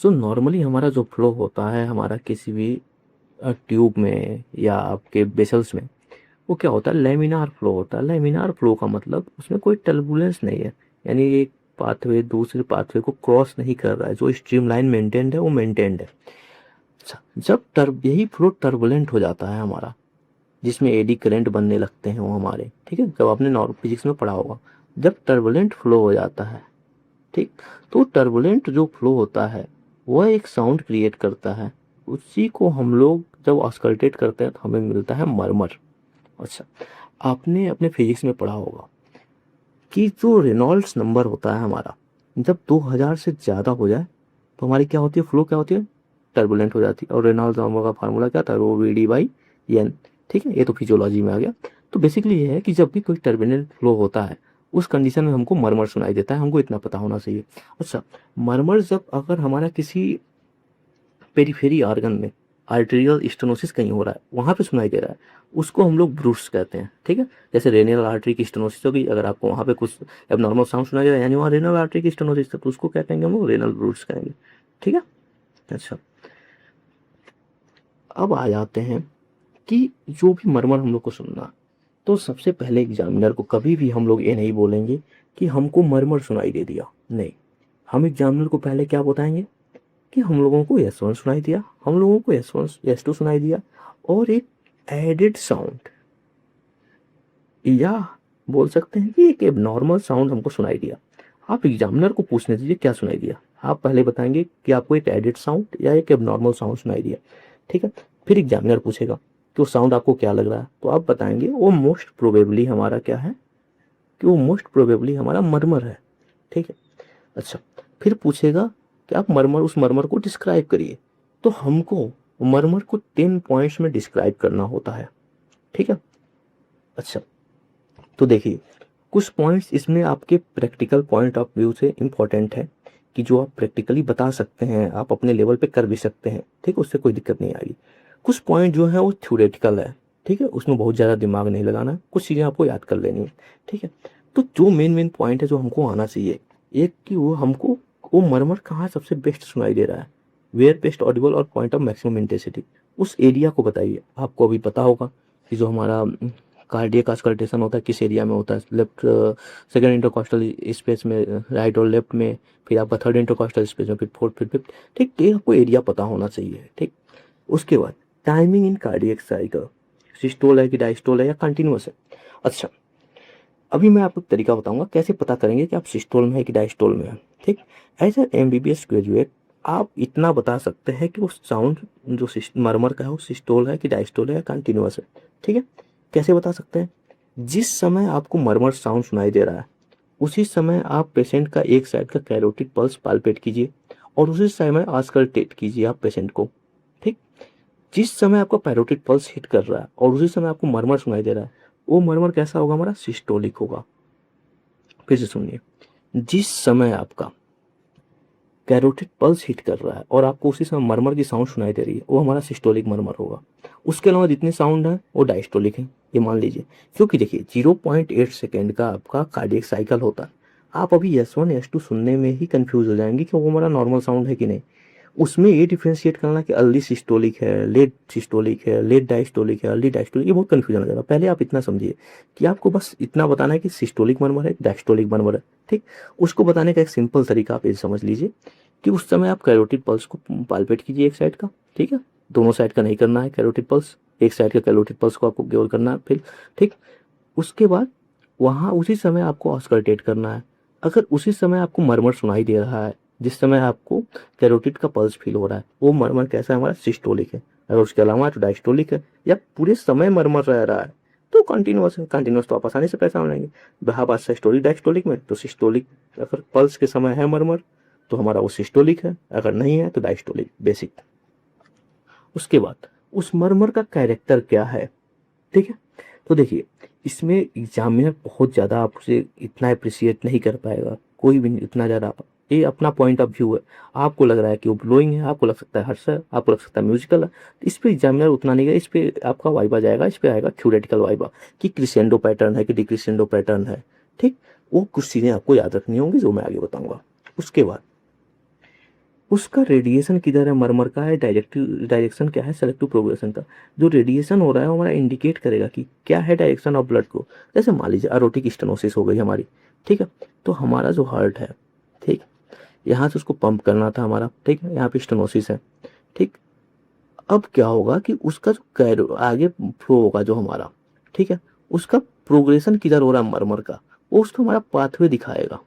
So normally हमारा जो flow होता है हमारा किसी भी ट्यूब में या आपके वेसल्स में, वो क्या होता है, लेमिनार फ्लो होता है। लेमिनार फ्लो का मतलब उसमें कोई टर्बुलेंस नहीं है, यानी एक पाथवे दूसरे पाथवे को क्रॉस नहीं कर रहा है। जो स्ट्रीमलाइन मेंटेन्ड है वो मेंटेन्ड है। अच्छा, जब यही फ्लो टर्बुलेंट हो जाता है हमारा, जिसमें एडी करंट बनने लगते हैं वो हमारे, ठीक है, जब आपने नॉर्मल फिजिक्स में पढ़ा होगा, जब टर्बुलेंट फ्लो हो जाता है, ठीक, तो टर्बुलेंट जो फ्लो होता है वह एक साउंड क्रिएट करता है। उसी को हम लोग जब ऑस्कल्टेट करते हैं तो हमें मिलता है मरमर। अच्छा, आपने अपने फिजिक्स में पढ़ा होगा कि जो रेनॉल्ड्स नंबर होता है हमारा, जब 2000 से ज़्यादा हो जाए तो हमारी क्या होती है, फ्लो क्या होती है, टर्बुलेंट हो जाती है। और रेनॉल्ड्स नंबर का फार्मूला क्या था, रो वी डी बाई एन। ठीक है, ये तो फिजियोलॉजी में आ गया। तो बेसिकली ये है कि जब भी कोई टर्बुलेंट फ्लो होता है उस कंडीशन में हमको मरमर सुनाई देता है, हमको इतना पता होना चाहिए। अच्छा, मरमर जब अगर हमारा किसी पेरीफेरी ऑर्गन में आर्टेरियल स्टेनोसिस कहीं हो रहा है वहाँ पे सुनाई दे रहा है, उसको हम लोग ब्रूट्स कहते हैं। ठीक है, जैसे रेनियल आर्टरी की स्टेनोसिस होगी, अगर आपको वहाँ पे कुछ एबनॉर्मल साउंड सुनाई दे रहा है यानी वहाँ रेनल आर्टरी की स्टेनोसिस है, तो उसको क्या कहेंगे हम लोग, रेनल ब्रूट्स कहेंगे। ठीक है। अच्छा, अब आ जाते हैं कि जो भी मरमर हम लोग को सुनना, तो सबसे पहले एग्जामिनर को कभी भी हम लोग ये नहीं बोलेंगे कि हमको मरमर सुनाई दे दिया, नहीं। हम एग्जामिनर को पहले क्या बताएंगे कि हम लोगों को एस वन सुनाई दिया, हम लोगों को एस वन एस टू सुनाई दिया, और एक एडेड साउंड, या बोल सकते हैं कि एक एबनॉर्मल साउंड हमको सुनाई दिया। आप एग्जामिनर को पूछने दीजिए क्या सुनाई दिया, आप पहले बताएंगे कि आपको एक एडेड साउंड या एक एबनॉर्मल साउंड सुनाई दिया। ठीक है, फिर एग्जामिनर पूछेगा कि वो साउंड आपको क्या लग रहा है, तो आप बताएंगे वो मोस्ट प्रोबेबली हमारा क्या है, कि वो मोस्ट प्रोबेबली हमारा मरमर है। ठीक है। अच्छा, फिर पूछेगा कि आप मरमर, उस मरमर को डिस्क्राइब करिए, तो हमको मरमर को 10 पॉइंट्स में डिस्क्राइब करना होता है। ठीक है। अच्छा, तो देखिए कुछ पॉइंट्स इसमें आपके प्रैक्टिकल पॉइंट ऑफ व्यू से इम्पोर्टेंट है, कि जो आप प्रैक्टिकली बता सकते हैं, आप अपने लेवल पे कर भी सकते हैं। ठीक है, उससे कोई दिक्कत नहीं आएगी। कुछ पॉइंट जो है वो थ्योरेटिकल है। ठीक है, उसमें बहुत ज़्यादा दिमाग नहीं लगाना है, कुछ चीज़ें आपको याद कर लेनी है। ठीक है, तो जो मेन मेन पॉइंट है जो हमको आना चाहिए, एक कि वो हमको वो मरमर कहाँ सबसे बेस्ट सुनाई दे रहा है, वेयर बेस्ट ऑडिबल और पॉइंट ऑफ मैक्सिमम इंटेंसिटी, उस एरिया को बताइए। आपको अभी पता होगा कि जो हमारा कार्डियक ऑस्कल्टेशन होता है किस एरिया में होता है, लेफ्ट सेकंड इंटरकॉस्टल स्पेस में, राइट और लेफ्ट में, फिर आपका थर्ड इंटरकॉस्टल स्पेस में, फिर फोर्थ, फिर फिफ्थ। ठीक, ये आपको एरिया पता होना चाहिए। ठीक, उसके बाद टाइमिंग इन कार्डियक साइकिल, सिस्टोल है कि डायस्टोल है या कंटिन्यूअस है। अच्छा, अभी मैं आपको तरीका बताऊंगा कैसे पता करेंगे कि आप सिस्टोल में है कि डायस्टोल में है। ठीक, एज ए एमबीबीएस ग्रेजुएट आप इतना बता सकते हैं कि वो साउंड जो मरमर का है वो सिस्टोल है कि डायस्टोल है या कंटिन्यूअस है। ठीक है, कैसे बता सकते हैं, जिस समय आपको मरमर साउंड सुनाई दे रहा है उसी समय आप पेशेंट का एक साइड का कैरोटिड पल्स पाल्पेट कीजिए, और उसी समय ऑस्कल्टेट कीजिए आप पेशेंट को। ठीक, जिस समय आपका पैरोटिड पल्स हिट कर रहा है और उसी समय आपको मरमर सुनाई दे रहा है, वो मरमर कैसा होगा, हमारा सिस्टोलिक होगा। फिर से सुनिए, जिस समय आपका कैरोटिड पल्स हिट कर रहा है और आपको उसी समय मरमर की साउंड सुनाई दे रही है, वो हमारा सिस्टोलिक मरमर होगा। उसके अलावा जितने साउंड हैं वो डायस्टोलिक हैं, ये मान लीजिए। क्योंकि देखिए 0.8 सेकेंड का आपका कार्डियक साइकिल होता है। आप अभी एस वन एस टू सुनने में ही कंफ्यूज हो जाएंगे कि वो हमारा नॉर्मल साउंड है कि नहीं। उसमें ये डिफ्रेंशिएट करना कि अर्ली सिस्टोलिक है, लेट सिस्टोलिक है, लेट डायस्टोलिक है, अर्ली डायस्टोलिक, ये बहुत कंफ्यूजन हो जाएगा। पहले आप इतना समझिए कि आपको बस इतना बताना है कि सिस्टोलिक मरमर है, डायस्टोलिक मरमर है। ठीक, उसको बताने का एक सिंपल तरीका आप ये समझ लीजिए कि उस समय आप कैरोटिड पल्स को पाल्पेट कीजिए एक साइड का। ठीक है, दोनों साइड का नहीं करना है कैरोटिड पल्स, एक साइड का कैरोटिड पल्स को आपको केवल करना है। फिर ठीक, उसके बाद वहाँ उसी समय आपको ऑस्कल्टेट करना है। अगर उसी समय आपको मरमर सुनाई दे रहा है जिस समय आपको कैरोटिड का पल्स फील हो रहा है, वो मरमर कैसा है, हमारा सिस्टोलिक है। अगर उसके अलावा तो डायस्टोलिक है, या पूरे समय मरमर रह रहा है तो कंटिन्यूअस है। कंटिन्यूअस तो आप आसानी से पहचान लेंगे। बहा बात सिस्टोलिक डायस्टोलिक में, तो सिस्टोलिक अगर पल्स के समय है मरमर तो हमारा वो सिस्टोलिक है, अगर नहीं है तो डायस्टोलिक, बेसिक। उसके बाद उस मरमर का कैरेक्टर क्या है। ठीक है, तो देखिए इसमें एग्जामिनर बहुत ज़्यादा आपसे इतना अप्रिशिएट नहीं कर पाएगा, कोई भी नहीं इतना ज़्यादा। ये अपना पॉइंट ऑफ व्यू है, आपको लग रहा है कि वो ब्लोइंग है, आपको लग सकता है हर्ष है, आपको लग सकता है म्यूजिकल है, तो इस पे एग्जामिनर उतना नहीं गया। इस पे आपका वाइबा जाएगा, इस पे आएगा थ्योरेटिकल वाइबा, कि क्रिसेंडो पैटर्न है कि डिक्रिसेंडो पैटर्न है। ठीक, वो कुछ चीज़ें आपको याद रखनी होंगी जो मैं आगे बताऊंगा। उसके बाद उसका रेडिएशन किधर है, मरमर का है, डायरेक्शन क्या है सेलेक्टिव प्रोग्रेशन का। जो रेडिएशन हो रहा है वो हमारा इंडिकेट करेगा कि क्या है डायरेक्शन ऑफ ब्लड को। जैसे मान लीजिए अरोटिक स्टेनोसिस हो गई हमारी, ठीक है, तो हमारा जो हार्ट है, ठीक, यहाँ से उसको पंप करना था हमारा, ठीक है, यहाँ पे स्टेनोसिस है, ठीक। अब क्या होगा कि उसका जो कैरो आगे फ्लो होगा जो हमारा, ठीक है, उसका प्रोग्रेशन किधर हो रहा है मरमर का, वो उसको हमारा पाथवे दिखाएगा,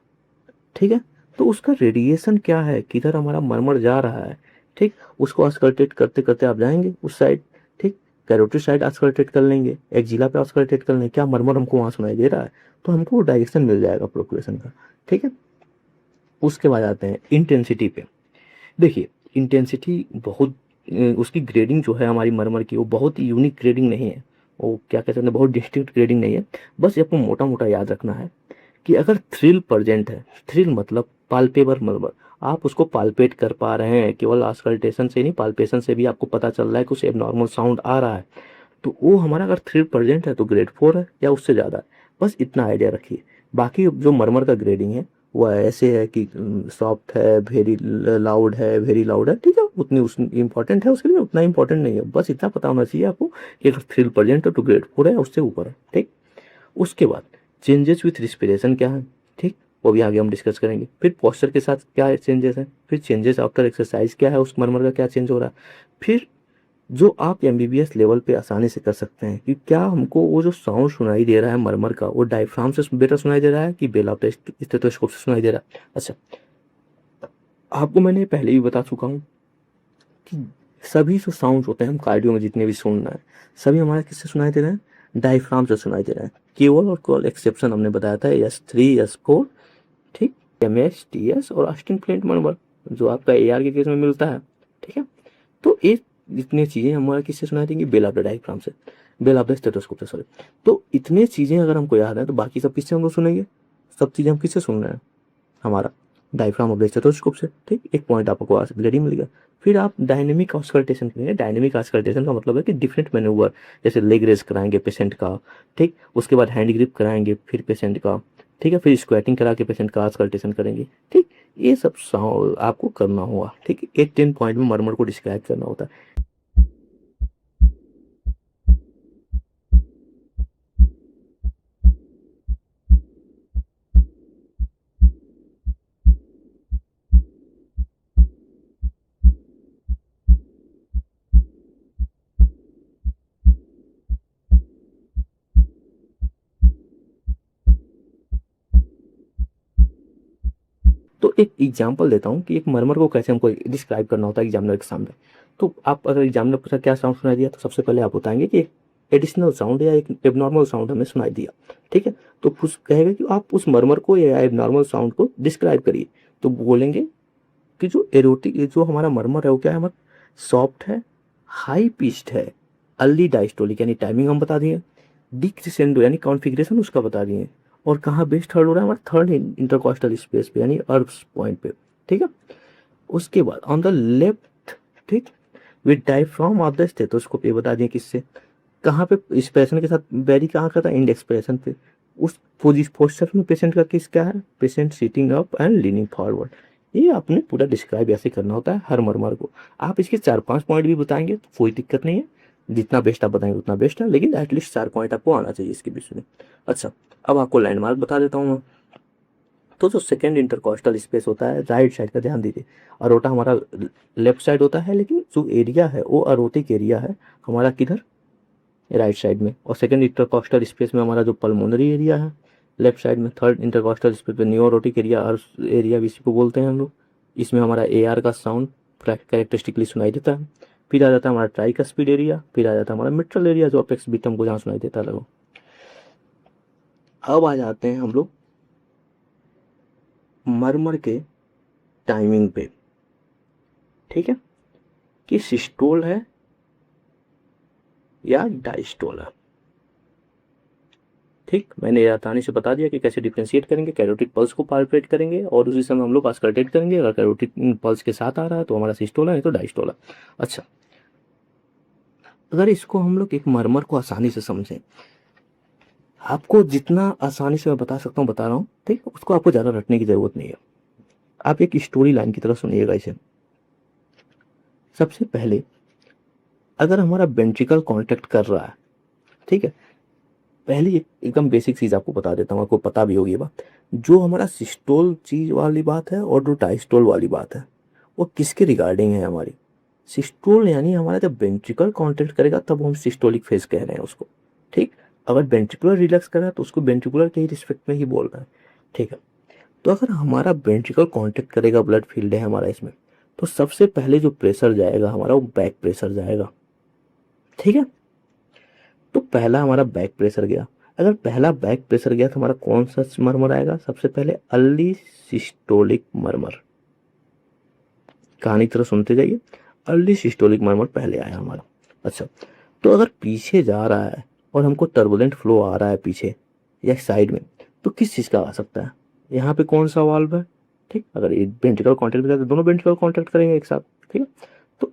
ठीक है। तो उसका रेडिएशन क्या है, किधर हमारा मरमर जा रहा है, ठीक, उसको ऑस्कल्टेट करते करते आप जाएंगे उस साइड, ठीक, कैरोटिड साइड ऑस्कल्टेट कर लेंगे, एक्जिला पे ऑस्कल्टेट कर लेंगे, क्या मरमर हमको वहाँ सुनाई दे रहा है, तो हमको डायरेक्शन मिल जाएगा प्रोग्रेशन का, ठीक है। उसके बाद आते हैं इंटेंसिटी पे। देखिए इंटेंसिटी बहुत उसकी ग्रेडिंग जो है हमारी मरमर की, वो बहुत यूनिक ग्रेडिंग नहीं है, वो क्या कहते हैं बहुत डिस्टिंक्ट ग्रेडिंग नहीं है। बस ये आपको मोटा मोटा याद रखना है कि अगर थ्रिल प्रेजेंट है, थ्रिल मतलब पाल्पेबल मरमर, आप उसको पाल्पेट कर पा रहे हैं, केवल आस्कल्टेशन से नहीं पाल्पेशन से भी आपको पता चल रहा है कि उसे एबनॉर्मल साउंड आ रहा है, तो वो हमारा अगर थ्रिल प्रेजेंट है तो ग्रेड 4 है या उससे ज़्यादा है। बस इतना आइडिया रखिए। बाकी जो मरमर का ग्रेडिंग है वो ऐसे है कि सॉफ्ट है, वेरी लाउड है, वेरी लाउड है, ठीक है, उतनी उस इंपॉर्टेंट है उसके लिए, उतना इंपॉर्टेंट नहीं है। बस इतना पता होना चाहिए आपको कि अगर थ्रिल प्रेजेंट है तो ग्रेड 4 है, उससे ऊपर है, ठीक। उसके बाद चेंजेस विथ रिस्पिरेशन क्या है, ठीक, वो भी आगे हम डिस्कस करेंगे। फिर पोस्चर के साथ क्या चेंजेस हैं, फिर चेंजेस आफ्टर एक्सरसाइज क्या है, उस मरमर का क्या चेंज हो रहा है, फिर जो आप एमबीबीएस लेवल पे आसानी से कर सकते हैं कि क्या हमको वो जो साउंड सुनाई दे रहा है मरमर का, वो डायफ्राम से बेटर सुनाई दे रहा है कि बेल ऑफ स्टेथोस्कोप से सुनाई दे रहा है। अच्छा, आपको मैंने पहले भी बता चुका हूँ कि सभी जो साउंड होते हैं हम कार्डियो में जितने भी सुन रहे हैं, सभी हमारे किससे सुनाई दे रहे हैं, डायफ्राम से सुनाई दे रहे हैं। केवल और केवल एक्सेप्शन हमने बताया था S3 S4, ठीक, MS TS और ऑस्टिन फ्लिंट मरमर जो आपका AR के केस में मिलता है, ठीक है। तो ये इतनी चीज़ें हमारे किससे सुनाई देंगी, बेल ऑफ द डायफ्राम से, बेल ऑफ द स्टेथोस्कोप से, सॉरी। तो इतने चीज़ें अगर हमको याद है तो बाकी सब किससे हम लोग सुनेंगे, सब चीज़ें हम किससे सुन रहे हैं, हमारा डायफ्राम ऑफ द स्टेथोस्कोप से, ठीक। एक पॉइंट आपको ऑलरेडी मिल गया। फिर आप डायनेमिक ऑस्कल्टेशन करेंगे। डायनेमिक ऑस्कल्टेशन का मतलब है कि डिफरेंट मैनूवर, जैसे लेग रेज कराएंगे पेशेंट का, ठीक, उसके बाद हैंड ग्रिप कराएंगे फिर पेशेंट का, ठीक है, फिर स्क्वाटिंग करा के पेशेंट का ऑस्कल्टेशन करेंगे, ठीक। ये सब आपको करना होगा, ठीक। 8-10 पॉइंट में मरमर को डिस्क्राइब करना होता है। तो एक एग्जांपल देता हूँ कि एक मरमर को कैसे हमको डिस्क्राइब करना होता है एग्जामिनर के सामने। तो आप अगर एग्जामिनर पूछा क्या साउंड सुनाई दिया, तो सबसे पहले आप बताएंगे कि एक एडिशनल साउंड या एक एबनॉर्मल साउंड हमें सुनाई दिया, ठीक है। तो कुछ कहेगा कि आप उस मरमर को या एबनॉर्मल साउंड को डिस्क्राइब करिए। तो बोलेंगे कि जो एरोटिक जो हमारा मरमर है वो क्या है, हमारा सॉफ्ट है, हाई पिच्ड है, अर्ली डायस्टोलिक यानी टाइमिंग हम बता दिए, डिक्रिसेंडो यानी कॉन्फ़िगरेशन उसका बता दिए, और कहाँ बेस थर्ड हो रहा है हमारा थर्ड इंटरकॉस्टल स्पेस पे यानी अर्ब्स पॉइंट पे, ठीक है। उसके बाद ऑन द लेफ्ट, ठीक, with diaphragm of the stethoscope, ये बता दिए किससे, कहाँ पे एक्सप्रेशन के साथ वेरी कहाँ करता है, इंड एक्सप्रेशन पे। उस पोस्चर में पेशेंट का किस क्या है, patient sitting up and leaning forward. ये आपने पूरा डिस्क्राइब ऐसे करना होता है हर मरमर को। आप इसके 4-5 पॉइंट भी बताएंगे तो कोई दिक्कत नहीं है, जितना बेस्ट आप बताएंगे उतना बेस्ट है, लेकिन एटलीस्ट 4 पॉइंट आपको आना चाहिए इसके बीच में। अच्छा, अब आपको लैंडमार्क बता देता हूँ मैं। तो जो सेकेंड इंटरकॉस्टल स्पेस होता है राइट साइड का, ध्यान दीजिए, अरोटा हमारा लेफ्ट साइड होता है, लेकिन जो एरिया है वो अरोटिक एरिया है हमारा किधर, राइट साइड में। और सेकंड इंटरकॉस्टल स्पेस में हमारा जो पल्मोनरी एरिया है लेफ्ट साइड में। थर्ड इंटरकॉस्टल स्पेस में न्यूरोटिक एरिया और एरिया भी इसी को बोलते हैं हम लोग। इसमें हमारा AR का साउंड कैरेक्टरिस्टिकली सुनाई देता है। फिर आ जाता है हमारा ट्राइकस्पिड एरिया, फिर आ जाता है हमारा मिट्रल एरिया जो अपेक्स बीटम को जहाँ सुनाई देता है लगो। अब आ जाते हैं हम लोग मरमर के टाइमिंग पे, ठीक है, कि सिस्टोल है या डायस्टोल है, ठीक। मैंने आसानी से बता दिया कि कैसे डिफ्रेंशिएट करेंगे, कैरोटिक पल्स को पाल्पेट करेंगे और उसी समय हम लोग आस्कल्टेट करेंगे। अगर कैरोटिक पल्स के साथ आ रहा है तो हमारा सिस्टोला, नहीं तो डायस्टोला। अच्छा, अगर इसको हम लोग एक मरमर को आसानी से समझें, आपको जितना आसानी से मैं बता सकता हूँ बता रहा हूँ, ठीक, उसको आपको ज़्यादा रटने की ज़रूरत नहीं है। आप एक स्टोरी लाइन की तरह सुनिएगा इसे। सबसे पहले अगर हमारा वेंट्रिकल कॉन्ट्रैक्ट कर रहा है, ठीक है, पहले एकदम बेसिक चीज़ आपको बता देता हूँ, आपको पता भी होगी ये बात। जो हमारा सिस्टोल चीज वाली बात है और जो डायस्टोल वाली बात है, वो किसके रिगार्डिंग है हमारी? सिस्टोल यानी हमारा जब वेंट्रिकल कॉन्ट्रैक्ट करेगा तब हम सिस्टोलिक फेज कह रहे हैं उसको, ठीक। अगर वेंट्रिकुलर रिलैक्स कर रहा है तो उसको वेंट्रिकुलर के ही रिस्पेक्ट में ही बोल रहा है, ठीक है। तो अगर हमारा वेंट्रिकल कॉन्ट्रैक्ट करेगा, ब्लड फील्ड है हमारा इसमें, तो सबसे पहले जो प्रेशर जाएगा हमारा वो बैक प्रेशर जाएगा, ठीक है। तो पहला हमारा बैक प्रेशर गया। अगर पहला बैक प्रेशर गया तो हमारा कौन सा मरमर आएगा? सबसे पहले अर्ली सिस्टोलिक मरमर। कहानी की तरह सुनते जाइए। अर्ली सिस्टोलिक मरमर पहले आया हमारा। अच्छा, तो अगर पीछे जा रहा है और हमको टर्बुलेंट फ्लो आ रहा है पीछे या साइड में, तो किस चीज़ का आ सकता है? यहाँ पे कौन सा वाल्व है? ठीक, अगर एक वेंट्रिकल कॉन्ट्रैक्ट करेगा तो दोनों वेंट्रिकल कॉन्ट्रैक्ट करेंगे एक साथ, ठीक है। तो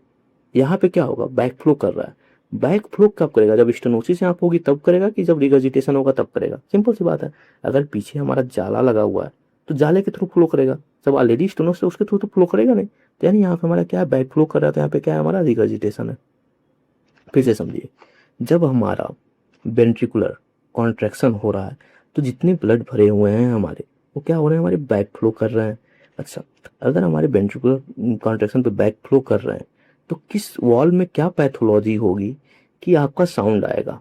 यहाँ पे क्या होगा? बैक फ्लो कर रहा है। बैक फ्लो कब करेगा? जब स्टेनोसिस यहाँ होगी तब करेगा, कि जब रिगर्जिटेशन होगा तब करेगा? सिंपल सी बात है। अगर पीछे हमारा जाला लगा हुआ है तो जाले के थ्रू फ्लो करेगा। जब ऑलरेडी स्टेनोसिस उसके थ्रू तो फ्लो करेगा नहीं। तो यानी यहाँ पे हमारा क्या है? बैक फ्लो कर रहा है, तो यहाँ पे क्या है? हमारा रिगर्जिटेशन है। फिर से समझिए, जब हमारा वेंट्रिकुलर कॉन्ट्रैक्शन हो रहा है तो जितने ब्लड भरे हुए हैं हमारे, वो क्या हो रहे हैं? हमारे बैक फ्लो कर रहे हैं। अच्छा, अगर हमारे वेंट्रिकुलर कॉन्ट्रैक्शन पे बैक फ्लो कर रहे हैं तो किस वॉल में क्या पैथोलॉजी होगी कि आपका साउंड आएगा?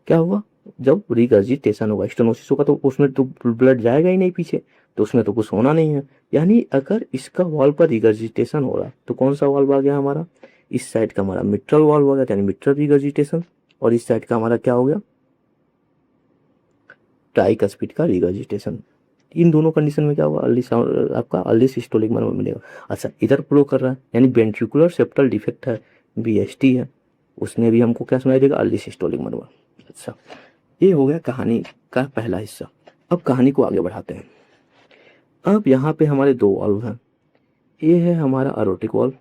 क्या होगा? जब रिगर्जिटेशन होगा, स्टेनोसिस होगा, तो उसमें तो ब्लड जाएगा ही नहीं पीछे, तो उसमें तो कुछ होना नहीं है। यानी अगर इसका वॉल पर रिगर्जिटेशन हो रहा तो कौन सा वॉल्व आ गया हमारा? इस साइड का हमारा मिट्रल वॉल्व हो गया, यानी मिट्रल रिगर्जिटेशन। और इस साइड का हमारा क्या हो गया? ट्राइकस्पिड का रिगर्जिटेशन। इन दोनों कंडीशन में क्या होगा? अर्ली साउंड आपका अर्ली सिस्टोलिक मरमर मिलेगा। अच्छा, इधर फ्लो कर रहा है यानी वेंट्रिकुलर सेप्टल डिफेक्ट है, बीएसटी है, उसमें भी हमको क्या सुनाई देगा? Early systolic murmur. अच्छा, ये हो गया कहानी का पहला हिस्सा। अब कहानी को आगे बढ़ाते हैं। अब यहाँ पे हमारे दो वाल्व हैं। ये है हमारा अरोटिक वाल्व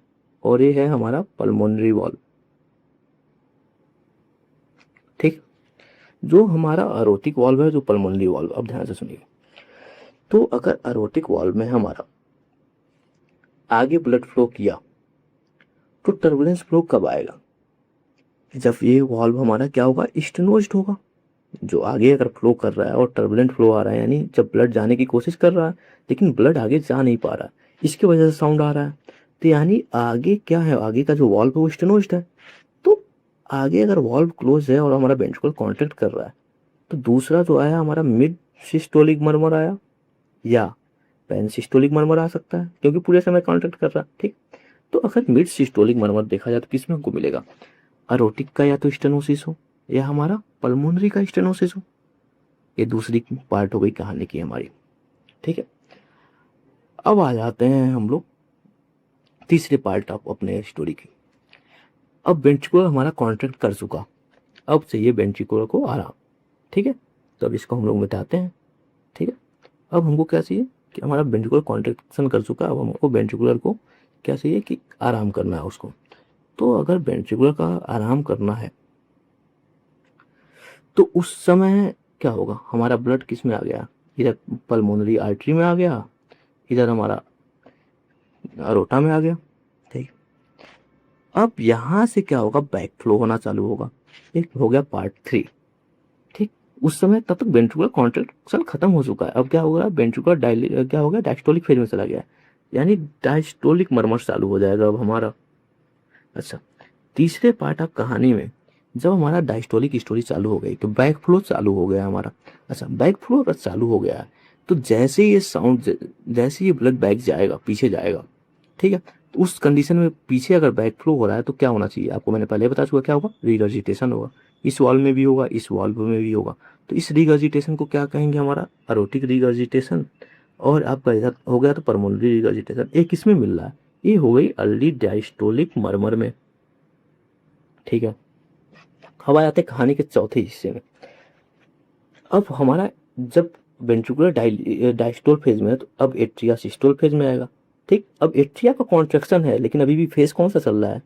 और ये है हमारा पल्मोनरी वाल्व, ठीक। जो हमारा अरोटिक वाल्व है, जो पल्मोनरी वाल्व, अब ध्यान से सुनिए। तो अगर अरोटिक वाल्व में हमारा आगे ब्लड फ्लो किया तो टर्बुलेंस फ्लो कब आएगा? जब ये वाल्व हमारा क्या होगा? स्टेनोज्ड होगा। जो आगे अगर फ्लो कर रहा है और टर्बुलेंट फ्लो आ रहा है, यानी जब ब्लड जाने की कोशिश कर रहा है लेकिन ब्लड आगे जा नहीं पा रहा है, इसकी वजह से साउंड आ रहा है। तो यानी आगे क्या है? आगे का जो वाल्व है वो स्टेनोज्ड है। तो आगे अगर वाल्व क्लोज है और हमारा वेंट्रिकल कॉन्ट्रैक्ट कर रहा है, तो दूसरा जो आया हमारा मिड सिस्टोलिक मरमर आया या पेन सिस्टोलिक मरमर आ सकता है, क्योंकि पूरे समय कॉन्ट्रैक्ट कर रहा है, ठीक। तो अगर मिड सिस्टोलिक मरमर देखा जाए तो किसमें हमको मिलेगा? अरोटिक का या तो स्टेनोसिस हो या हमारा पल्मोनरी का स्टेनोसिस हो। ये दूसरी पार्ट हो गई कहानी की हमारी, ठीक है। अब आ जाते हैं हम लोग तीसरे पार्ट ऑफ अपने स्टोरी की। अब वेंट्रिकुलर हमारा कॉन्ट्रैक्ट कर चुका, अब चाहिए वेंट्रिकुलर को आराम, ठीक है। तो अब इसको हम लोग मिटाते हैं, ठीक है। अब हमको क्या चाहिए? कि हमारा वेंट्रिकुलर कॉन्ट्रैक्शन कर चुका, अब हमको वेंट्रिकुलर को क्या चाहिए? कि आराम करना है उसको। तो अगर वेंट्रिकुलर का आराम करना है तो उस समय क्या होगा? हमारा ब्लड किस में आ गया? इधर पल्मोनरी आर्टरी में आ गया, इधर हमारा अरोटा में आ गया, ठीक। अब यहाँ से क्या होगा? बैक फ्लो होना चालू होगा। एक हो गया पार्ट 3, ठीक। उस समय तब तक वेंट्रिकुलर कॉन्ट्रैक्शन खत्म हो चुका है। अब क्या होगा? वेंट्रिकुलर क्या हो गया? डायस्टोलिक फेज में चला गया, यानी डायस्टोलिक मरमर चालू हो जाएगा अब हमारा। अच्छा, तीसरे पार्ट ऑफ कहानी में जब हमारा डायस्टोलिक स्टोरी चालू हो गई तो बैक फ्लो चालू हो गया हमारा। अच्छा, बैक फ्लो अगर चालू हो गया है तो जैसे ये साउंड, जैसे ये ब्लड बैक जाएगा, पीछे जाएगा, ठीक है। तो उस कंडीशन में पीछे अगर बैक फ्लो हो रहा है तो क्या होना चाहिए? आपको मैंने पहले बता चुका, क्या होगा? रिगर्जिटेशन होगा। इस वाल्व में भी होगा, इस वाल्व में भी होगा। तो इस रिगर्जिटेशन को क्या कहेंगे? हमारा अरोटिक रिगर्जिटेशन। और आपका इधर हो गया तो पल्मोनरी रिगर्जिटेशन। एक किसमें मिल रहा है? ये हो गई अर्ली डायस्टोलिक मरमर में, ठीक है। अब आ जाते हैं कहानी के चौथे हिस्से में। अब हमारा जब वेंट्रिकुलर डायस्टोल फेज में है तो अब एट्रिया सिस्टोल फेज में आएगा, ठीक। अब एट्रिया का कॉन्ट्रैक्शन है लेकिन अभी भी फेज कौन सा चल रहा है?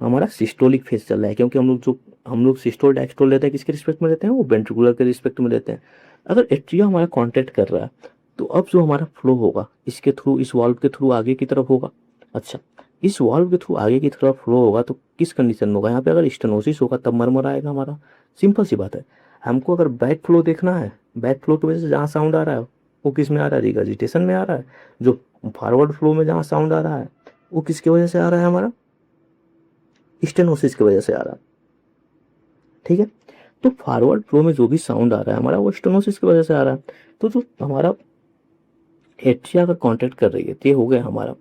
हमारा सिस्टोलिक फेज चल रहा है, क्योंकि हम लोग सिस्टोल डायस्टोल लेते हैं किसके रिस्पेक्ट में लेते हैं? वो वेंट्रिकुलर के रिस्पेक्ट में लेते हैं। अगर एट्रिया हमारा कॉन्ट्रैक्ट कर रहा है तो अब जो हमारा फ्लो होगा इसके थ्रू, इस वाल्व के थ्रू आगे की तरफ होगा। अच्छा, इस वाल्व के थ्रू आगे की तरफ फ्लो होगा तो किस कंडीशन में होगा, यहाँ पे अगर स्टेनोसिस होगा तब मरमर आएगा हमारा। सिंपल सी बात है। हमको अगर बैक फ्लो देखना है, बैक फ्लो की वजह से जहाँ साउंड आ रहा है वो किस में आ रहा है, रिगर्जिटेशन में आ रहा है। जो फॉरवर्ड फ्लो में जहाँ साउंड आ रहा है वो किसकी वजह से आ रहा है, हमारा स्टेनोसिस की वजह से आ रहा है। ठीक है, तो फॉरवर्ड फ्लो में जो भी साउंड आ रहा है हमारा वो स्टेनोसिस की वजह से आ रहा है। तो जो हमारा एट्रिया का कॉन्टेक्ट कर रही है ये हो गया हमारा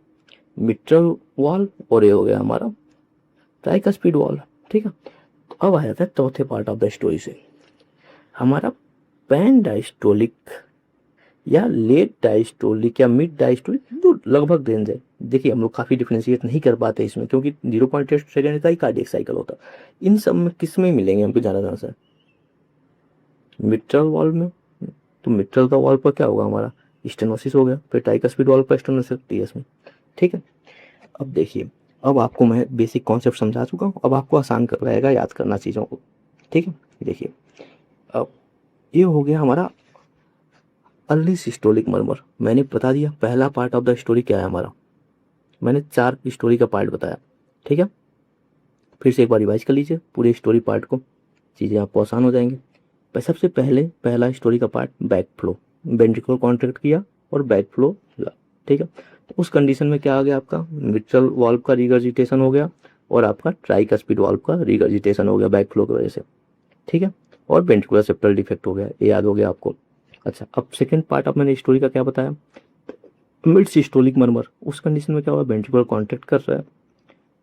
मिट्रल वॉल और ये हो गया हमारा ट्राइकस्पिड वॉल। ठीक है, तो अब आ जाता है चौथे पार्ट ऑफ द स्टोरी से, हमारा पैन डायस्टोलिक या लेट डायस्टोलिक या मिड डायस्टोलिक जो लगभग रेंज है। देखिए हम लोग काफ़ी डिफ्रेंशिएट नहीं कर पाते इसमें क्योंकि 0.8 सेकेंड का ही कार्डियक साइकिल होता है। इन सब में किस में मिलेंगे हमको ज़्यादा से मिट्रल वॉल में। तो मिट्रल का वॉल पर क्या होगा हमारा स्टेनोसिस हो गया, फिर ट्राइकस्पिड वॉल पर स्टेनोसिस टीएस में। ठीक है, अब देखिए, अब आपको मैं बेसिक कॉन्सेप्ट समझा चुका हूँ, अब आपको आसान कर रहेगा याद करना चीज़ों को। ठीक है, देखिए अब ये हो गया हमारा अर्ली सिस्टोलिक मर्मर। मैंने बता दिया पहला पार्ट ऑफ द स्टोरी क्या है हमारा, मैंने 4 स्टोरी का पार्ट बताया। ठीक है, फिर से एक बार रिवाइज कर लीजिए पूरे स्टोरी पार्ट को, चीज़ें आपको आसान हो जाएंगी। सबसे पहले पहला स्टोरी का part back flow, ventricle contract किया और बैक फ्लो हुआ। ठीक है, तो उस कंडीशन में क्या आ गया आपका मिट्रल वाल्व का रिगर्जिटेशन हो गया और आपका ट्राइकस्पिड वाल्व का रिगर्जिटेशन हो गया बैक फ्लो की वजह से। ठीक है, और वेंट्रिकुलर सेप्टल डिफेक्ट हो गया, ये याद हो गया आपको। अच्छा, अब सेकंड पार्ट ऑफ मैंने स्टोरी का क्या बताया, मिड सिस्टोलिक मर्मर। उस कंडीशन में क्या होगा वेंट्रिकुलर कॉन्ट्रैक्ट कर रहा है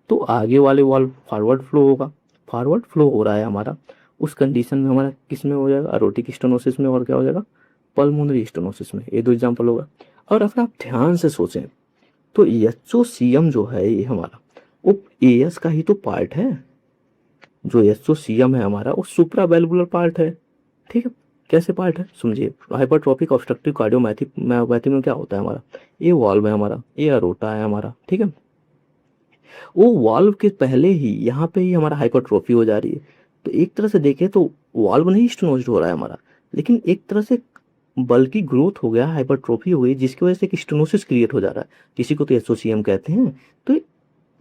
तो आगे वाले वाल्व फॉरवर्ड फ्लो होगा, फॉरवर्ड फ्लो हो रहा है हमारा। उस कंडीशन में हमारा किस में हो जाएगा अरोटिक स्टेनोसिस में और क्या हो जाएगा पल्मोनरी स्टेनोसिस में। ये 2 एग्जाम्पल होगा। और अगर आप ध्यान से सोचें तो एचओसीएम जो है ये हमारा वो एएस का ही तो पार्ट है। जो एचओसीएम है हमारा वो सुप्रावेल्वुलर पार्ट है। ठीक है, कैसे पार्ट है समझिए, हाइपरट्रोफिक ऑब्स्ट्रक्टिव कार्डियोमायोपैथी में क्या होता है हमारा, ये वाल्व है हमारा, ये अरोटा है हमारा। ठीक है, वो वाल्व के पहले ही यहाँ पे ही हमारा हाइपरट्रोफी हो जा रही है। तो एक तरह से देखें तो वाल्व नहीं स्टेनोज्ड हो रहा है हमारा, लेकिन एक तरह से बल्कि ग्रोथ हो गया, हाइपरट्रोफी हो गई जिसकी वजह से एक स्टेनोसिस क्रिएट हो जा रहा है, किसी को तो एसोसियम कहते हैं। तो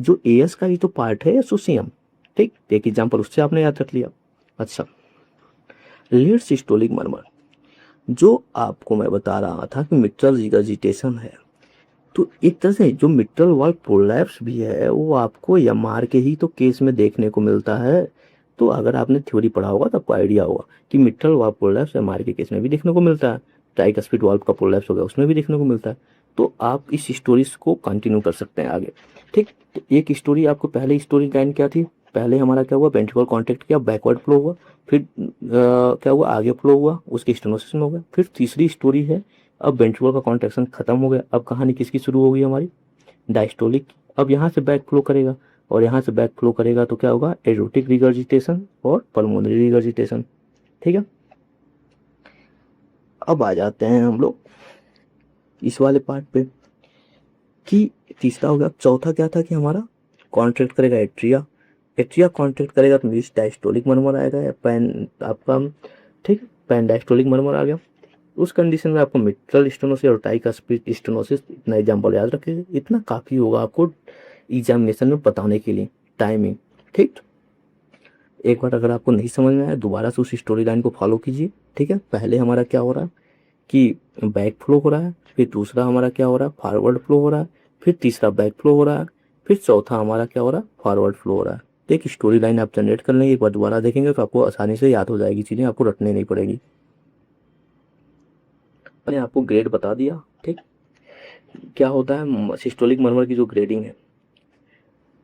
जो एएस का ही तो पार्ट है एसोसियम। ठीक, एक एग्जाम्पल उससे आपने याद रख लिया। अच्छा, लेट सिस्टोलिक मर्मर, जो आपको मैं बता रहा था कि मिट्रल रिगर्जिटेशन है, तो एक तरह से जो मिट्रल वाल्व प्रोलैप्स भी है वो आपको एमआर के ही तो केस में देखने को मिलता है। तो अगर आपने थ्योरी पढ़ा होगा तो आपको आइडिया होगा कि मिट्रल वाल्व प्रोलैप्स एमआर के केस में भी देखने को मिलता है, ट्राइकस्पिड वाल्व का प्रोलैप्स हो गया उसमें भी देखने को मिलता है। तो आप इस स्टोरीज को कंटिन्यू कर सकते हैं आगे। ठीक, तो एक स्टोरी आपको पहले स्टोरी लाइन क्या थी, पहले हमारा क्या हुआ वेंट्रिकल कॉन्टैक्ट किया, बैकवर्ड फ्लो हुआ, फिर क्या हुआ आगे फ्लो हुआ, उसके स्टेनोसिस में हो गया। फिर तीसरी स्टोरी है अब वेंट्रिकल का कॉन्ट्रैक्शन खत्म हो गया, अब कहानी किसकी शुरू हो गई हमारी डायस्टोलिक। अब यहाँ से बैक फ्लो करेगा और यहाँ से बैक फ्लो करेगा तो क्या होगा एरोटिक रिगर्जिटेशन और पल्मोनरी रिगर्जिटेशन। ठीक है, अब आ जाते हैं हम लोग इस वाले पार्ट पे कि तीसरा हो गया। चौथा क्या था कि हमारा कॉन्ट्रैक्ट करेगा एट्रिया, एट्रिया कॉन्ट्रैक्ट करेगा तो मीन्स डायस्टोलिक मर्मर आएगा या पैन आपका। ठीक, पैन डायस्टोलिक मर्मर आ गया। उस कंडीशन में आपको मिट्रल स्टेनोसिस और ट्राइकस्पिड स्टेनोसिस इतना एग्जाम्पल याद रखिए, इतना काफ़ी होगा आपको एग्जामिनेशन में बताने के लिए टाइमिंग। ठीक, एक बार अगर आपको नहीं समझ में आया दोबारा से उस स्टोरी लाइन को फॉलो कीजिए। ठीक है, पहले हमारा क्या हो रहा है कि बैक फ्लो हो रहा है, फिर दूसरा हमारा क्या हो रहा है फॉरवर्ड फ्लो हो रहा है, फिर तीसरा बैक फ्लो हो रहा है, फिर चौथा हमारा क्या हो रहा है फॉरवर्ड फ्लो हो रहा है। तो एक स्टोरी लाइन आप जनरेट कर लेंगे, एक बार दोबारा देखेंगे तो आपको आसानी से याद हो जाएगी, चीज़ें आपको रटने नहीं पड़ेगी। मैंने आपको ग्रेड बता दिया। ठीक, क्या होता है सिस्टोलिक मर्मर की जो ग्रेडिंग है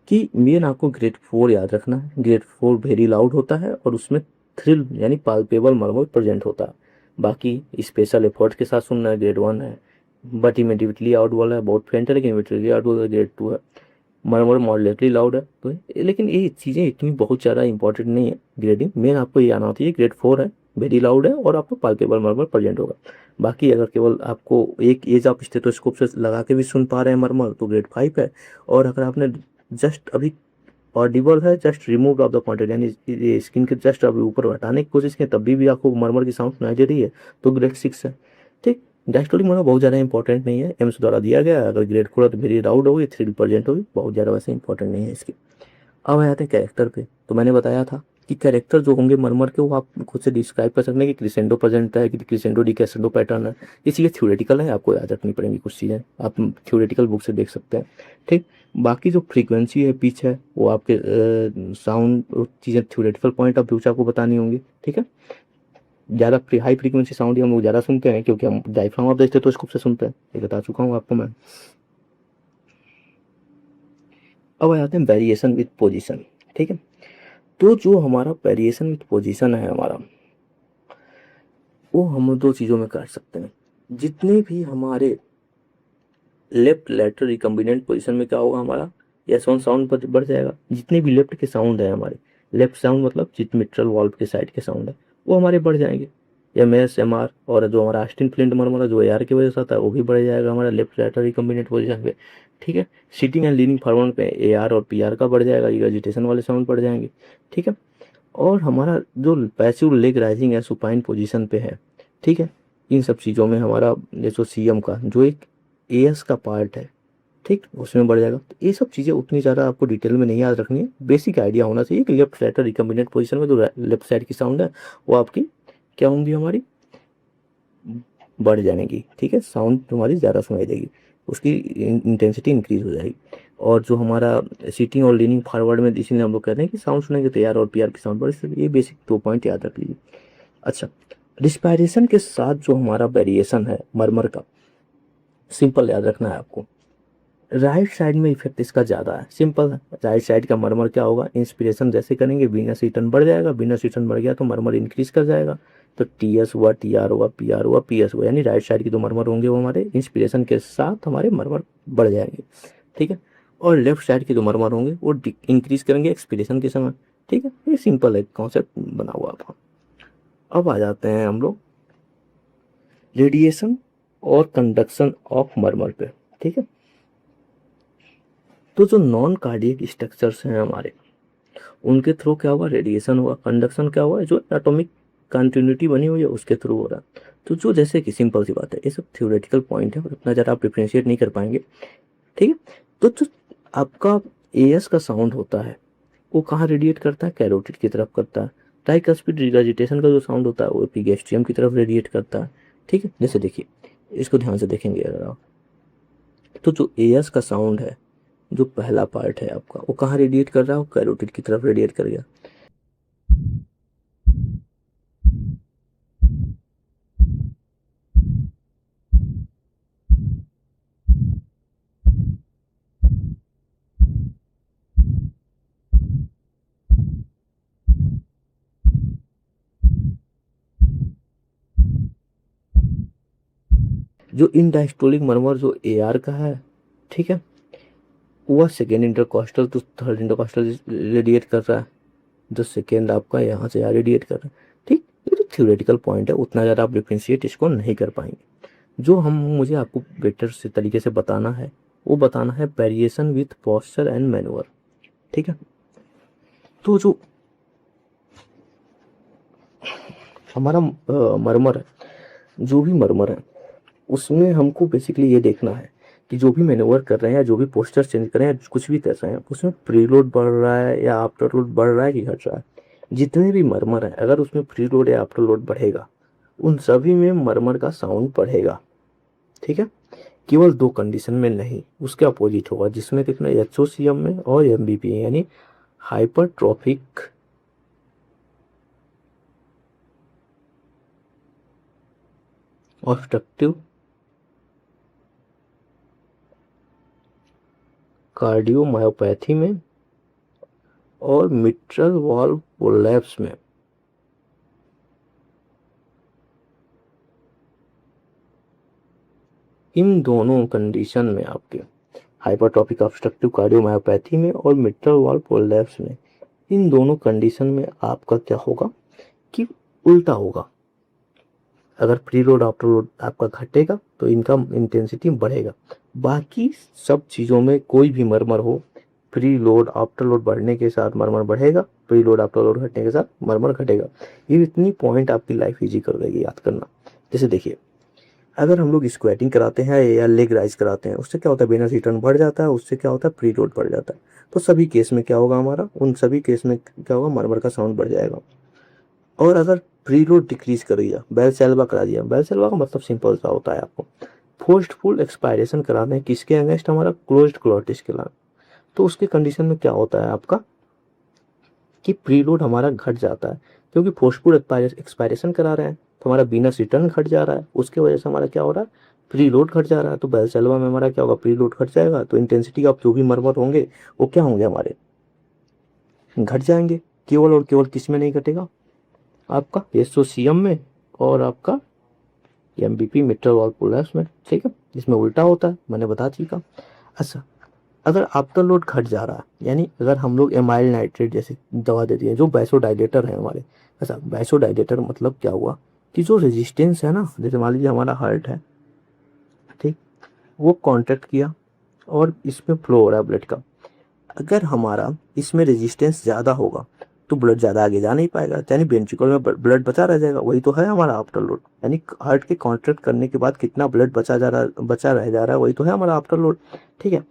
कि मेन आपको ग्रेड 4 याद रखना है। ग्रेड 4 वेरी लाउड होता है और उसमें थ्रिल यानी पाल्पेबल मर्मर प्रेजेंट होता है। बाकी स्पेशल एफर्ट्स के साथ सुनना है ग्रेड 1 है, बट इमीडिएटली आउट वाला है बहुत फेंट है लेकिन इमीडिएटली आउट वाला ग्रेड 2 है। मर्मर मॉडरेटली लाउड है तो लेकिन ये चीज़ें इतनी बहुत ज़्यादा इंपॉर्टेंट नहीं है। ग्रेडिंग मेन आपको ये आना होती है ग्रेड 4 है वेरी लाउड है और आपको पाल्पेबल मर्मर प्रेजेंट होगा। बाकी अगर केवल आपको एक एज आप स्टेथोस्कोप से लगा के भी सुन पा रहे हैं मर्मर तो ग्रेड 5 है। और अगर आपने जस्ट अभी ऑडिबल है just remove of the contact यानी स्किन के जस्ट अभी ऊपर हटाने की कोशिश की तब भी आपको मरमर की साउंड सुनाई दे रही है तो ग्रेड 6 है। ठीक, डायस्टोलिक मरमर बहुत ज़्यादा इंपॉर्टेंट नहीं है, एम्स द्वारा दिया गया है, अगर ग्रेड खोला तो वेरी राउंड होगी, 3D होगी, बहुत ज़्यादा वैसे इंपॉर्टेंट नहीं है इसकी। अब आ जाते हैं कैरेक्टर पे। तो मैंने बताया था कि कैरेक्टर जो होंगे मरमर के वो आप खुद से डिस्क्राइब कर सकते हैं कि क्रिसेंडो प्रेजेंट है कि क्रिसेंडो डिक्रेसेंडो पैटर्न है। ये चीज़ें थ्योरेटिकल है, आपको याद रखनी पड़ेंगी कुछ चीज़ें, आप थ्योरेटिकल बुक से देख सकते हैं। ठीक, बाकी जो फ्रीक्वेंसी है पिच है वो आपके साउंड चीज़ें थ्योरेटिकल पॉइंट ऑफ व्यू से आपको बतानी होंगी। ठीक है, ज़्यादा हाई फ्रीक्वेंसी साउंड ही हम लोग ज़्यादा सुनते हैं क्योंकि हम डायफ्राम ऑफ द स्टेथोस्कोप से सुनते हैं, ये बता चुका हूँ आपको मैं। अब आ जाते हैं वेरिएशन विथ पोजीशन। ठीक है, तो जो हमारा वेरिएशन विथ पोजीशन है हमारा, वो हम दो चीज़ों में कर सकते हैं। जितने भी हमारे लेफ्ट लेटरल रिकम्बिनेंट पोजीशन में क्या होगा हमारा, एस वन साउंड पर बढ़ जाएगा। जितने भी लेफ्ट के साउंड है हमारे, लेफ्ट साउंड मतलब जित मिट्रल वाल्व के साइड के साउंड है वो हमारे बढ़ जाएंगे, एम एस एम आर, और जो हमारा आस्टिन फ्लिंट मरमरा जो ए आर की वजह से आता है वो भी बढ़ जाएगा हमारा लेफ्ट लेटरल रिकम्बिनेंट पोजीशन पे। ठीक है, सीटिंग एंड लीनिंग फॉरवर्ड पे ए आर और पी आर का बढ़ जाएगा, रिगर्जिटेशन वाले साउंड बढ़ जाएंगे। ठीक है, और हमारा जो पैसिव लेग राइजिंग है सुपाइन पोजीशन पे है। ठीक है, इन सब चीज़ों में हमारा जैसे सी एम का जो एक ए एस का पार्ट है, ठीक, उसमें बढ़ जाएगा। तो ये सब चीज़ें उतनी ज़्यादा आपको डिटेल में नहीं याद रखनी है, बेसिक आइडिया होना चाहिए कि लेफ्ट साइड रिकम्बिनेंट पोजीशन में जो लेफ्ट साइड की साउंड है वो आपकी क्या होंगी, हमारी बढ़ जाएगी। ठीक है, साउंड तुम्हारी ज़्यादा सुनाई देगी, उसकी इंटेंसिटी इंक्रीज हो जाएगी। और जो हमारा सीटिंग और लीनिंग फॉरवर्ड में इसीलिए हम लोग कहते हैं कि साउंड सुनेंगे तो यार और पी आर की साउंड बढ़े, ये बेसिक 2 पॉइंट याद रख लीजिए। अच्छा, रिस्पायरेशन के साथ जो हमारा वेरिएशन है मरमर का, सिंपल याद रखना है आपको। राइट साइड में इफेक्ट इसका ज़्यादा है, सिंपल है। राइट साइड का मरमर क्या होगा, इंस्पिरेशन जैसे करेंगे वीनस ईटन बढ़ जाएगा, वीनस ईटन बढ़ गया तो मरमर इंक्रीज कर जाएगा, तो टी एस हुआ, टी आर हुआ, पी आर हुआ, पी एस हुआ, यानी राइट साइड के जो मरमर होंगे वो हमारे इंस्पिरेशन के साथ हमारे मरमर बढ़ जाएंगे। ठीक है, और लेफ्ट साइड के जो मरमर होंगे वो इंक्रीज करेंगे एक्सपिरेशन के समय। ठीक है, ये सिंपल है कॉन्सेप्ट बना हुआ आपका। अब आ जाते हैं हम लोग रेडिएशन और कंडक्शन ऑफ मरमर पे। ठीक है, तो जो नॉन कार्डियक स्ट्रक्चर्स हैं हमारे, उनके थ्रू क्या हुआ, रेडिएशन हुआ। कंडक्शन क्या हुआ, जो एटॉमिक कंटिन्यूटी बनी हुई है उसके थ्रू हो रहा है। तो जो जैसे कि सिंपल सी बात है, ये सब थ्योरेटिकल पॉइंट है, उतना ज़्यादा आप डिफ्रेंशिएट नहीं कर पाएंगे। ठीक है, तो जो आपका एएस का साउंड होता है वो कहाँ रेडिएट करता है, कैरोटिड की तरफ करता है। ट्राइकस्पिड रिगर्जिटेशन का जो साउंड होता है वो एपिगैस्ट्रियम की तरफ रेडिएट करता है। ठीक है, जैसे देखिए, इसको ध्यान से देखेंगे अगर आप, तो जो एएस का साउंड है, जो पहला पार्ट है आपका, वो कहाँ रेडिएट कर रहा है, वो कैरोटिड की तरफ रेडिएट कर गया। जो इंडाइस्टोलिक मरमर जो ए आर का है, ठीक है, वह सेकेंड इंटरकॉस्टल तो थर्ड इंटरकॉस्टल रेडिएट कर रहा है, जो सेकेंड आपका यहाँ से यहाँ रेडिएट कर रहा है। ठीक, ये तो थ्योरेटिकल पॉइंट है, उतना ज़्यादा आप डिफ्रेंशिएट इसको नहीं कर पाएंगे। जो हम मुझे आपको बेटर से तरीके से बताना है वो बताना है variation with posture and manner. ठीक है, तो जो हमारा मरमर है, जो भी मरमर है उसमें हमको बेसिकली ये देखना है कि जो भी मैन्यूवर कर रहे हैं, जो भी पोस्टर चेंज कर रहे हैं, कुछ भी कर रहे हैं, उसमें प्रीलोड बढ़ रहा है या आफ्टर लोड बढ़ रहा है कि घट रहा है। जितने भी मरमर है, अगर उसमें प्रीलोड या आफ्टर लोड बढ़ेगा, उन सभी में मरमर का साउंड बढ़ेगा। ठीक है, केवल दो कंडीशन में नहीं, उसके अपोजिट होगा, जिसमें देखना एचओसीएम में और एमबीपी यानी हाइपरट्रॉफिक ऑब्स्ट्रक्टिव कार्डियोमायोपैथी में और मिट्रल वाल्व कोलैप्स में। इन दोनों कंडीशन में आपके हाइपरट्रॉफिक ऑब्स्ट्रक्टिव कार्डियोमायोपैथी में और मिट्रल वाल्व कोलैप्स में, इन दोनों कंडीशन में आपका क्या होगा कि उल्टा होगा। अगर प्री लोड आफ्टर लोड आपका घटेगा तो इनका इंटेंसिटी बढ़ेगा। बाकी सब चीज़ों में कोई भी मरमर हो, प्री लोड आफ्टर लोड बढ़ने के साथ मरमर बढ़ेगा, प्री लोड आफ्टर लोड घटने के साथ मरमर घटेगा। ये इतनी पॉइंट आपकी लाइफ इजी कर देगी याद करना। जैसे देखिए, अगर हम लोग स्क्वाटिंग कराते हैं या लेग राइज कराते हैं, उससे क्या होता है, वेनस रिटर्न बढ़ जाता है, उससे क्या होता है, प्री लोड बढ़ जाता है। तो सभी केस में क्या होगा हमारा, उन सभी केस में क्या होगा, मरमर का साउंड बढ़ जाएगा। और अगर प्री लोड डिक्रीज कर दिया, वेलसेल्वा करा दिया, वेलसेल्वा का मतलब सिंपल सा होता है, आपको फोर्सफुल एक्सपायरेशन कराना है किसके अगेंस्ट, हमारा क्लोज्ड क्लॉटिस के खिलाफ। तो उसके कंडीशन में क्या होता है आपका कि प्रीलोड हमारा घट जाता है, क्योंकि फोर्सफुल एक्सपायरेशन करा रहे हैं तो हमारा बीनस रिटर्न घट जा रहा है, उसके वजह से हमारा क्या हो रहा है, प्रीलोड घट जा रहा है। तो वेलसेल्वा में हमारा क्या होगा, प्रीलोड घट जाएगा, तो इंटेंसिटी ऑफ जो भी मरमर होंगे वो क्या होंगे, हमारे घट जाएंगे। केवल और केवल किस में नहीं घटेगा, आपका एसोसियम में और आपका एमबीपी मिट्रल वॉल प्रोलैप्स में, ठीक है। जिसमें उल्टा होता है, मैंने बता चुका। अच्छा, अगर आफ्टर लोड घट जा रहा है, यानी अगर हम लोग एमाइल नाइट्रेट जैसे दवा दे दिए जो वैसोडाइलेटर है हमारे। ऐसा वैसोडाइलेटर मतलब क्या हुआ कि जो रेजिस्टेंस है ना, जैसे मान लीजिए हमारा हार्ट है, ठीक, वो कॉन्ट्रैक्ट किया और इसमें फ्लो हो रहा है ब्लड का। अगर हमारा इसमें रेजिस्टेंस ज़्यादा होगा तो ब्लड ज़्यादा आगे जा नहीं पाएगा, यानी वेंट्रिकल में ब्लड बचा रह जाएगा। वही तो है हमारा आफ्टर लोड, यानी हार्ट के कॉन्ट्रैक्ट करने के बाद कितना ब्लड बचा रह जा रहा है, वही तो है हमारा आफ्टर लोड, ठीक है।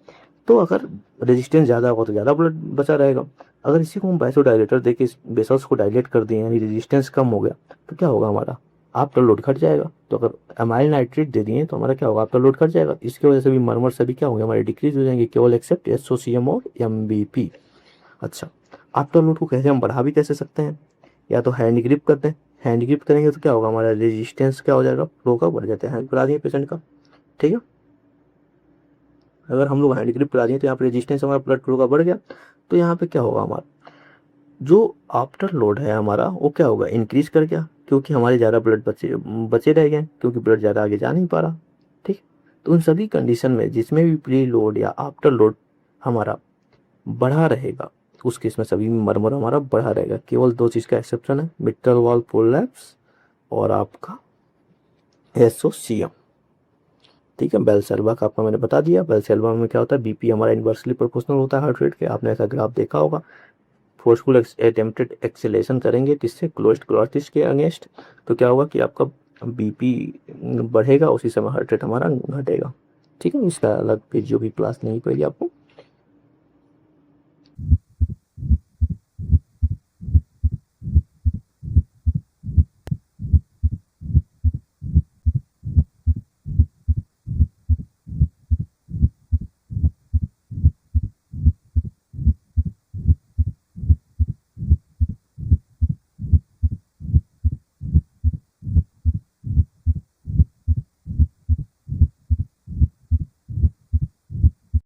तो अगर रेजिस्टेंस ज़्यादा होगा तो ज़्यादा ब्लड बचा रहेगा। अगर इसी को हम वैसोडाइलेटर देके इस वेसल्स को डायलेट कर दिए, यानी रेजिस्टेंस कम हो गया, तो क्या होगा, हमारा आफ्टर लोड घट जाएगा। तो अगर अमाइल नाइट्रेट दे दिए तो हमारा क्या होगा, आफ्टर लोड घट जाएगा। इसकी वजह से भी मरमर सभी क्या होंगे, हमारे डिक्रीज हो जाएंगे, केवल एक्सेप्ट एसोसियम और एमबीपी। अच्छा, आफ्टर लोड को कैसे हम बढ़ा भी कैसे सकते हैं, या तो हैंड ग्रिप करते हैं। हैंड ग्रिप करेंगे तो क्या होगा, हमारा रेजिस्टेंस क्या हो जाएगा, फ्लो का बढ़ जाता है। हैंड करा दिए पेशेंट का, ठीक है। अगर हम लोग हैंड ग्रिप करा दिए तो यहाँ पे रेजिस्टेंस हमारा ब्लड फ्लो का बढ़ गया। तो यहाँ पे क्या होगा, हमारा जो आफ्टर लोड है हमारा वो क्या होगा, इंक्रीज कर गया, क्योंकि हमारे ज़्यादा ब्लड बचे बचे रह गए, क्योंकि ब्लड ज़्यादा आगे जा नहीं पा रहा, ठीक। तो उन सभी कंडीशन में जिसमें भी प्री लोड या आफ्टर लोड हमारा बढ़ा रहेगा, उस केस में सभी मरमर हमारा बढ़ा रहेगा। केवल दो चीज़ का एक्सेप्शन है, मिट्रल वॉल प्रोलैप्स और आपका एसोसियम, ठीक है। बेलसेल्वा का आपको मैंने बता दिया। बेलसेल्वा में क्या होता है, बीपी हमारा इन्वर्सली प्रोपोर्शनल होता है हार्ट रेट के, आपने ऐसा ग्राफ देखा होगा। फोर्सफुल अटेम्प्टेड एक्सेलेशन करेंगे किससे, क्लोज्ड क्लॉटिस के अगेंस्ट, तो क्या होगा कि आपका बीपी बढ़ेगा, उसी समय हार्ट रेट हमारा घटेगा, ठीक है। इसका अलग फिर जो भी क्लास नहीं पड़ी आपको